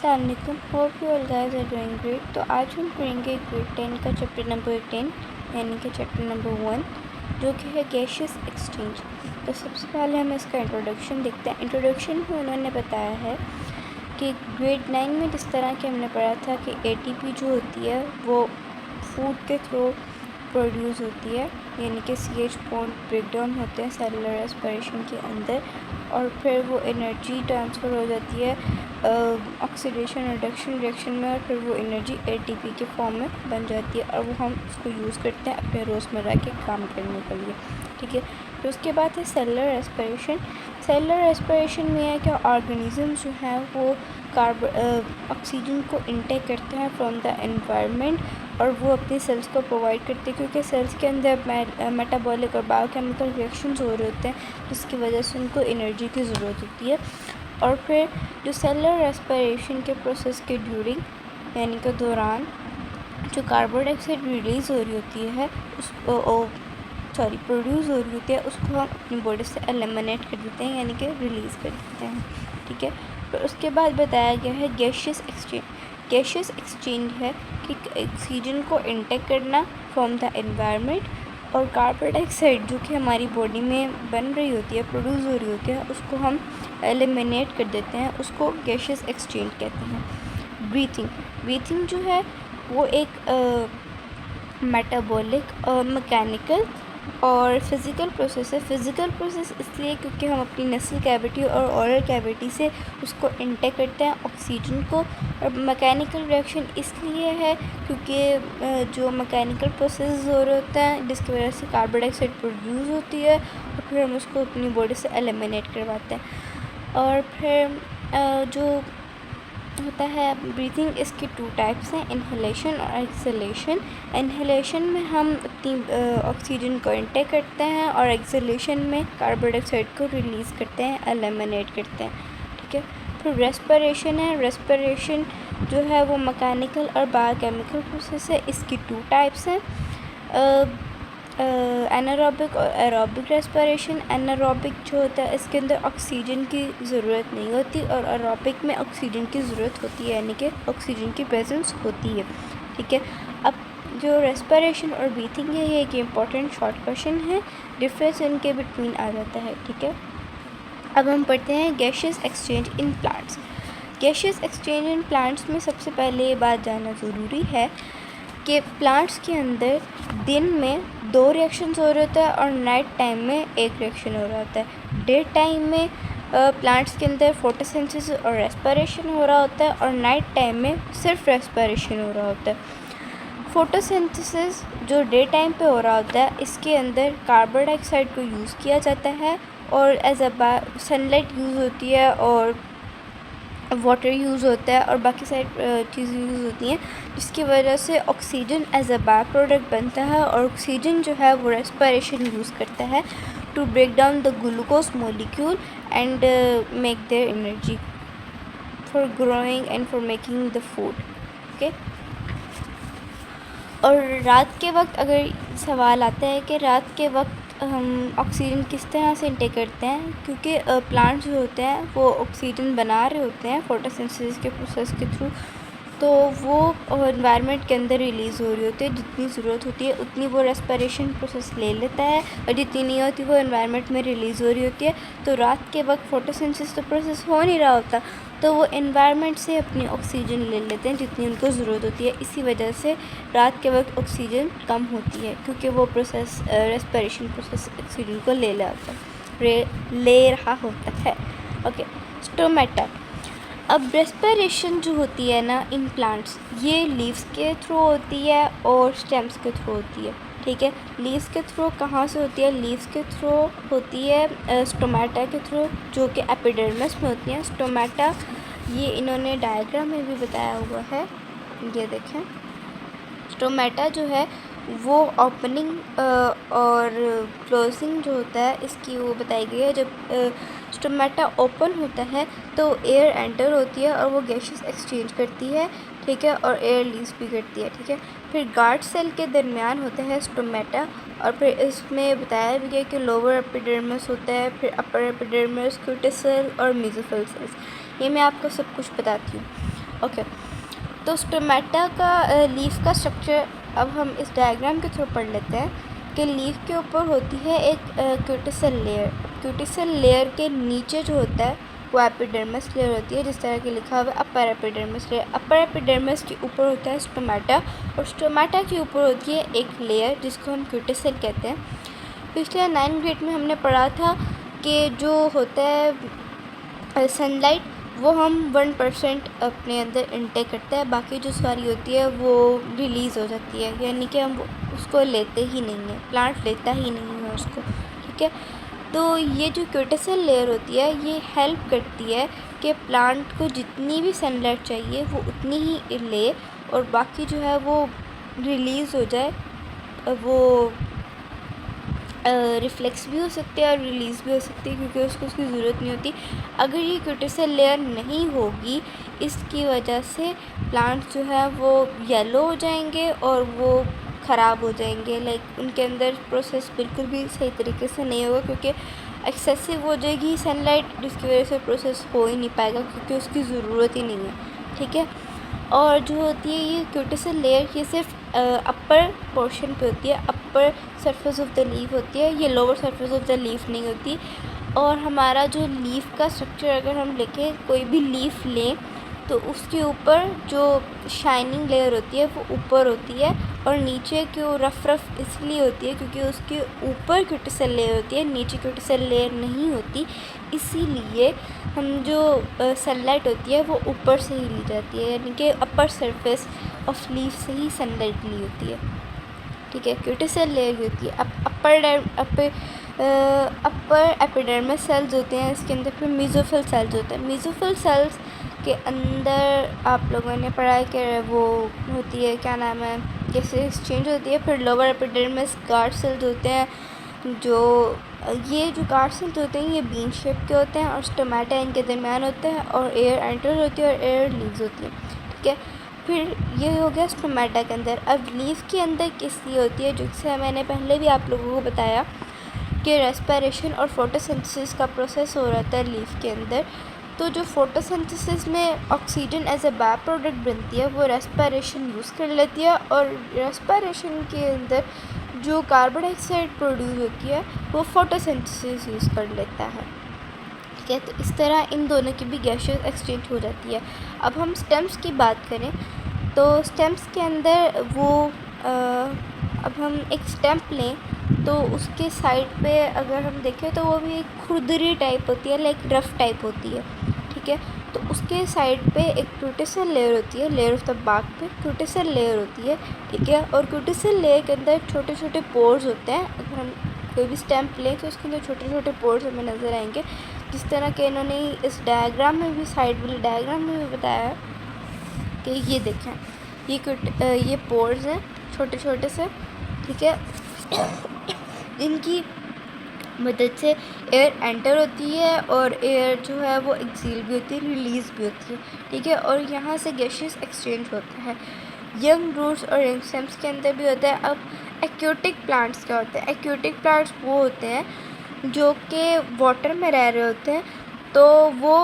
अस्सलाम वालेकुम, hope you all guys are doing great. तो आज हम करेंगे ग्रेड 10 का चैप्टर नंबर 10 यानी कि चैप्टर नंबर 1 जो कि है गैशियस एक्सचेंज। तो सबसे पहले हम इसका इंट्रोडक्शन देखते हैं। इंट्रोडक्शन में उन्होंने बताया है कि ग्रेड 9 में जिस तरह के हमने पढ़ा था कि ATP जो होती है वो फूड के थ्रू प्रोड्यूस होती है, यानी कि CH बॉन्ड ब्रेकडाउन होते हैं सेलुलर रेस्पिरेशन के अंदर, और फिर वो एनर्जी ट्रांसफ़र हो जाती है ऑक्सीडेशन रिडक्शन रिएक्शन में, और फिर वो एनर्जी ATP के फॉर्म में बन जाती है और वो हम उसको यूज़ करते हैं अपने रोज़मर्रा के काम करने के लिए। ठीक है, फिर उसके बाद है सेलुलर रेस्पिरेशन। सेलुलर रेस्पिरेशन में है कि ऑर्गेनिज्म जो है वो ऑक्सीजन को इनटेक करते हैं फ्रॉम द एनवायरनमेंट और वो अपनी सेल्स को प्रोवाइड करते हैं, क्योंकि सेल्स के अंदर मेटाबॉलिक और बायोकेमिकल रिएक्शंस हो रहे होते हैं जिसकी वजह से उनको एनर्जी की ज़रूरत होती है। और फिर जो सेलुलर रेस्पिरेशन के प्रोसेस के ड्यूरिंग यानी कि दौरान जो कार्बन डाइऑक्साइड रिलीज़ हो रही होती है प्रोड्यूस हो रही होती है उसको हम अपनी बॉडी से एलिमिनेट कर देते हैं यानी कि रिलीज़ कर देते हैं। ठीक है, फिर उसके बाद बताया गया है गैशियस एक्सचेंज। गैशियस एक्सचेंज है कि ऑक्सीजन को इंटेक करना फ्रॉम द एनवायरनमेंट और कार्बन डाइऑक्साइड जो कि हमारी बॉडी में बन रही होती है, प्रोड्यूस हो रही होती है, उसको हम एलिमिनेट कर देते हैं, उसको गैशियस एक्सचेंज कहते हैं। ब्रीथिंग जो है वो एक मेटाबॉलिक और मैकेनिकल और फिज़िकल प्रोसेस है। फ़िज़िकल प्रोसेस इसलिए क्योंकि हम अपनी नसल कैविटी और ओरल कैविटी से उसको इंटेक करते हैं ऑक्सीजन को, और मैकेनिकल रिएक्शन इसलिए है क्योंकि जो मैकेनिकल प्रोसेस हो रहे होते हैं जिसकी वजह से कार्बन डाइऑक्साइड प्रोड्यूस होती है और फिर हम उसको अपनी बॉडी से एलिमिनेट करवाते हैं। और फिर जो होता है ब्रीथिंग, इसके 2 टाइप्स हैं, इन्हेलेशन और एक्सहेलेशन। इन्हेलेशन में हम अपनी ऑक्सीजन को इंटेक करते हैं और एक्सहेलेशन में कार्बन डाइऑक्साइड को रिलीज़ करते हैं, एलिमिनेट करते हैं। ठीक है, फिर रेस्पिरेशन है। रेस्पिरेशन जो है वो मैकेनिकल और बायोकेमिकल प्रोसेस है। इसकी 2 टाइप्स हैं, एनारोबिक और एरोबिक रेस्पिरेशन। एनारोबिक जो होता है इसके अंदर ऑक्सीजन की ज़रूरत नहीं होती और एरोबिक में ऑक्सीजन की ज़रूरत होती है, यानी कि ऑक्सीजन की प्रेजेंस होती है। ठीक है, अब जो रेस्पिरेशन और ब्रीथिंग है ये एक इम्पॉर्टेंट शॉर्ट क्वेश्चन है, डिफरेंस इनके बिटवीन आ जाता है। ठीक है, अब हम पढ़ते हैं gaseous exchange in plants. Gaseous exchange in plants में सबसे पहले ये बात जानना ज़रूरी है कि प्लांट्स के अंदर दिन में 2 रिएक्शंस हो रहे होते हैं और नाइट टाइम में 1 रिएक्शन हो रहा होता है। डे टाइम में प्लांट्स के अंदर फोटोसिंथेसिस और रेस्पिरेशन हो रहा होता है और नाइट टाइम में सिर्फ रेस्पिरेशन हो रहा होता है। फोटोसिंथेसिस जो डे टाइम पे हो रहा होता है इसके अंदर कार्बन डाइऑक्साइड को यूज़ किया जाता है और एज अ सनलाइट यूज़ होती है और वाटर यूज़ होता है और बाकी सारी चीज़ें यूज़ होती हैं, जिसकी वजह से oxygen as a by product बनता है और ऑक्सीजन जो है वो रेस्पिरेशन यूज़ करता है to break down the glucose molecule and make their energy for growing and for making the food. Okay, और रात के वक्त अगर सवाल आता है कि रात के वक्त हम ऑक्सीजन किस तरह से इंटेक करते हैं, क्योंकि प्लांट्स जो होते हैं वो ऑक्सीजन बना रहे होते हैं फोटोसिंथेसिस के प्रोसेस के थ्रू, तो वो एनवायरनमेंट के अंदर रिलीज़ हो रही होती है, जितनी ज़रूरत होती है उतनी वो रेस्पिरेशन प्रोसेस ले लेता है और जितनी नहीं होती वो एनवायरनमेंट में रिलीज़ हो रही होती है। तो रात के वक्त फोटोसिंथेसिस तो प्रोसेस हो नहीं रहा होता, तो वो एनवायरनमेंट से अपनी ऑक्सीजन ले लेते हैं जितनी उनको ज़रूरत होती है। इसी वजह से रात के वक्त ऑक्सीजन कम होती है, क्योंकि वो प्रोसेस रेस्पिरेशन प्रोसेस ऑक्सीजन को ले रहा होता है। Okay, stomata. अब रेस्पिरेशन जो होती है ना इन प्लांट्स, ये लीव्स के थ्रू होती है और स्टेम्स के थ्रू होती है। ठीक है, लीव्स के थ्रू कहाँ से होती है? लीव्स के थ्रू होती है स्टोमेटा के थ्रू, जो कि एपिडर्मिस में होती हैं। स्टोमेटा ये इन्होंने डायग्राम में भी बताया हुआ है, ये देखें। स्टोमेटा जो है वो ओपनिंग और क्लोजिंग जो होता है इसकी वो बताई गई है। जब स्टोमेटा ओपन होता है तो एयर एंटर होती है और वो गैसेस एक्सचेंज करती है, ठीक है, और एयर रिलीज भी करती है। ठीक है, फिर गार्ड सेल के दरमियान होता है स्टोमेटा, और फिर इसमें बताया भी गया कि लोअर एपिडर्मिस होता है, फिर अपर एपिडर्मिस, क्यूटिकल और मेसोफिल सेल्स। ये मैं आपको सब कुछ बताती हूँ। ओके, तो स्टोमेटा का लीफ का स्ट्रक्चर अब हम इस डायग्राम के थ्रू पढ़ लेते हैं कि लीफ के ऊपर होती है एक क्यूटिसल लेयर। क्यूटिसल लेयर के नीचे जो होता है वो एपिडर्मिस लेयर होती है, जिस तरह की लिखा हुआ है upper epidermis layer. Upper epidermis के ऊपर होता है स्टोमेटा, और स्टोमेटा के ऊपर होती है एक लेयर जिसको हम क्यूटिसल कहते हैं। पिछले 9th ग्रेड में हमने पढ़ा था कि जो होता है सनलाइट वो हम 1% अपने अंदर इनटेक करते हैं, बाकी जो सारी होती है वो रिलीज़ हो जाती है, यानी कि हम उसको लेते ही नहीं हैं, प्लांट लेता ही नहीं है उसको, ठीक है। तो ये जो क्यूटिसल लेयर होती है ये हेल्प करती है कि प्लांट को जितनी भी सनलाइट चाहिए वो उतनी ही ले, और बाकी जो है वो रिलीज़ हो जाए, वो रिफ्लेक्स भी हो सकते हैं और रिलीज़ भी हो सकती है, क्योंकि उसको उसकी ज़रूरत नहीं होती। अगर ये क्यूटिसल लेयर नहीं होगी, इसकी वजह से प्लांट्स जो है वो येलो हो जाएंगे और वो ख़राब हो जाएंगे। लाइक उनके अंदर प्रोसेस बिल्कुल भी सही तरीके से नहीं होगा, क्योंकि एक्सेसिव हो जाएगी सनलाइट, जिसकी वजह से प्रोसेस हो ही नहीं पाएगा, क्योंकि उसकी ज़रूरत ही नहीं है, ठीक है। और जो होती है ये क्यूटिसल लेयर, ये सिर्फ अपर पोर्शन पे होती है, upper surface of the leaf होती है, ये lower surface of the leaf नहीं होती। और हमारा जो लीफ का स्ट्रक्चर अगर हम लिखें, कोई भी लीफ लें तो उसके ऊपर जो शाइनिंग लेयर होती है वो ऊपर होती है, और नीचे क्यों रफ इसलिए होती है क्योंकि उसके ऊपर क्यूटिसल लेयर होती है, नीचे क्यूटिसल लेयर नहीं होती। इसीलिए हम जो सनलाइट होती है वो ऊपर से ही ली जाती है, यानी कि अपर सरफेस ऑफ लीफ से ही सनलाइट ली होती है, ठीक है। क्यूटिसल लेयर होती है अपर एपिडर्मिस सेल्स होते हैं, इसके अंदर फिर मेसोफिल सेल्स होते हैं। मेसोफिल सेल्स के अंदर आप लोगों ने पढ़ा है कि वो होती है, क्या नाम है, जैसे एक्सचेंज होती है। फिर लोअर एपिडर्मिस गार्ड सेल्स होते हैं, जो ये जो गार्ड सेल्स होते हैं ये बीन शेप के होते हैं, और स्टोमेटा इनके दरमियान होते हैं, और एयर एंटर होती है और एयर लीव्स होती है, ठीक है। फिर ये हो गया स्टोमेटा के अंदर। अब लीफ के अंदर किस लिए होती है, जिससे मैंने पहले भी आप लोगों को बताया कि रेस्पिरेशन और फोटोसिंथेसिस का प्रोसेस हो रहा है लीफ के अंदर। तो जो फोटोसिंथेसिस में oxygen as a by product बनती है वो रेस्पिरेशन यूज़ कर लेती है, और रेस्पिरेशन के अंदर जो कार्बन डाइऑक्साइड प्रोड्यूस होती है वो फोटोसिंथेसिस यूज़ कर लेता है, ठीक है। तो इस तरह इन दोनों की भी गैसेस एक्सचेंज हो जाती है। अब हम स्टेम्स की बात करें तो स्टेम्स के अंदर वो अब हम एक स्टेम्प लें तो उसके साइड पे अगर हम देखें तो वो भी एक खुरदरी टाइप होती है, लाइक रफ टाइप होती है, ठीक है। तो उसके साइड पे एक क्यूटिसल लेयर होती है, लेयर ऑफ द बार्क पे क्यूटिसल लेयर होती है, ठीक है। और क्यूटिसल लेयर के अंदर छोटे छोटे पोर्स होते हैं। अगर हम कोई भी स्टैम्प लें तो उसके अंदर छोटे छोटे पोर्स हमें नज़र आएंगे, जिस तरह के इन्होंने इस डायग्राम में भी, साइड वाले डायग्राम में भी बताया कि ये देखें, ये पोर्स हैं छोटे छोटे से, ठीक है। इनकी मदद से एयर एंटर होती है और एयर जो है वो एक्सील भी होती है, रिलीज़ भी होती है, ठीक है। और यहाँ से गैसेस एक्सचेंज होता है। यंग रूट्स और यंग स्टेम्स के अंदर भी होता है। अब एक्वेटिक प्लांट्स क्या होते हैं? एक्वेटिक प्लांट्स वो होते हैं जो कि वाटर में रह रहे होते हैं, तो वो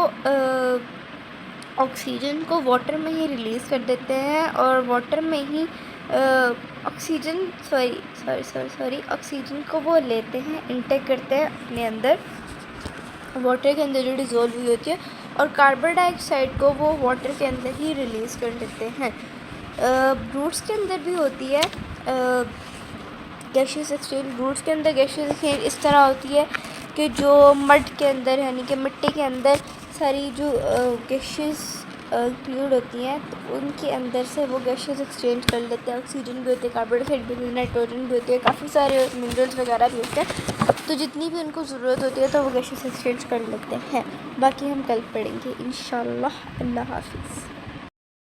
ऑक्सीजन को वाटर में ही रिलीज़ कर देते हैं, और वाटर में ही ऑक्सीजन को वो लेते हैं, इनटेक करते हैं अपने अंदर, वाटर के अंदर जो डिज़ोल्व हुई होती है, और कार्बन डाइऑक्साइड को वो वाटर के अंदर ही रिलीज़ कर देते हैं। रूट्स के अंदर भी होती है गैसेस एक्सचेंज। रूट्स के अंदर गैसेस एक्सचेंज इस तरह होती है कि जो मड के अंदर, यानी कि मिट्टी के अंदर सारी जो गैसेस इंक्लूड होती हैं, तो उनके अंदर से वो गैसेस एक्सचेंज कर लेते हैं। ऑक्सीजन भी होती है, कार्बन डाइऑक्साइड भी होती है, नाइट्रोजन भी होती है, काफ़ी सारे मिनरल्स वगैरह भी होते हैं। तो जितनी भी उनको ज़रूरत होती है तो वो गैसेस एक्सचेंज कर लेते हैं। बाकी हम कल पढ़ेंगे इंशाल्लाह। अल्लाह हाफिज़।